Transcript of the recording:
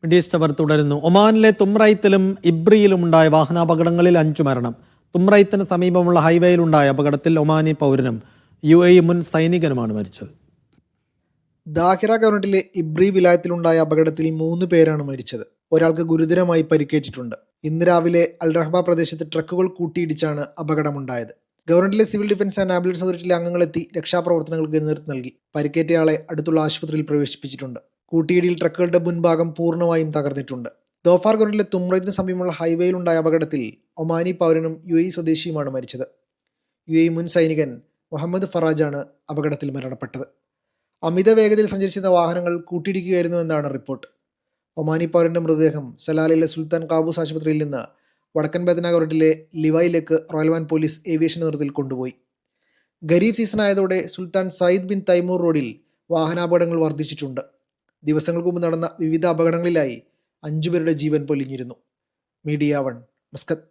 Middle east അവർ തുടരുന്നു. ഒമാനിലെ തുംറൈത്തിലും ഇബ്രിയിലും ഉണ്ടായ വാഹനാപകടങ്ങളിൽ 5 മരണം. തുംറൈത്തിന് സമീപമുള്ള ഹൈവേയിലുണ്ടായ അപകടത്തിൽ ഒമാനി പൗരനും UAE മുൻ സൈനികനുമാണ് മരിച്ചത്. ദാഹിറ ഗവൺമെന്റിലെ ഇബ്രി വിലായത്തിലുണ്ടായ അപകടത്തിൽ 3 പേരാണ് മരിച്ചത്. ഒരാൾക്ക് ഗുരുതരമായി പരിക്കേറ്റിട്ടുണ്ട്. ഇന്ന് രാവിലെ അൽ റഹ്ബ പ്രദേശത്ത് ട്രക്കുകൾ കൂട്ടിയിടിച്ചാണ് അപകടമുണ്ടായത്. ഗവൺമെന്റിലെ സിവിൽ ഡിഫൻസ് ആൻഡ് ആംബുലൻസ് അതോറിറ്റിയിലെ അംഗങ്ങളെത്തി രക്ഷാപ്രവർത്തനങ്ങൾക്ക് നേതൃത്വം നൽകി. പരിക്കേറ്റയാളെ അടുത്തുള്ള ആശുപത്രിയിൽ പ്രവേശിപ്പിച്ചിട്ടുണ്ട്. കൂട്ടിയിടിയിൽ ട്രക്കുകളുടെ മുൻഭാഗം പൂർണ്ണമായും തകർന്നിട്ടുണ്ട്. ദോഫാർ ഗവൺമെന്റിലെ തുംറൈത്തിന് സമീപമുള്ള ഹൈവേയിലുണ്ടായ അപകടത്തിൽ ഒമാനി പൗരനും UAE സ്വദേശിയുമാണ് മരിച്ചത്. UAE മുൻ സൈനികൻ മുഹമ്മദ് ഫറാജാണ് അപകടത്തിൽ മരണപ്പെട്ടത്. അമിത വേഗതയിൽ സഞ്ചരിച്ചിരുന്ന വാഹനങ്ങൾ കൂട്ടിയിടിക്കുകയായിരുന്നു എന്നാണ് റിപ്പോർട്ട്. ഒമാനി പൗരന്റെ മൃതദേഹം സലാലയിലെ സുൽത്താൻ കാബൂസ് ആശുപത്രിയിൽ നിന്ന് വടക്കൻ ബദന ഗവൺമെന്റിലെ ലിവായിലേക്ക് റോയൽ വാൻ പോലീസ് ഏവിയേഷൻ നേതൃത്വത്തിൽ കൊണ്ടുപോയി. ഖരീഫ് സീസൺ ആയതോടെ സുൽത്താൻ സയ്യിദ് ബിൻ തൈമൂർ റോഡിൽ വാഹനാപകടങ്ങൾ വർദ്ധിച്ചിട്ടുണ്ട്. ദിവസങ്ങൾക്ക് മുമ്പ് നടന്ന വിവിധ അപകടങ്ങളിലായി 5 പേരുടെ ജീവൻ പൊലിഞ്ഞിരുന്നു. Media 1 Muscat.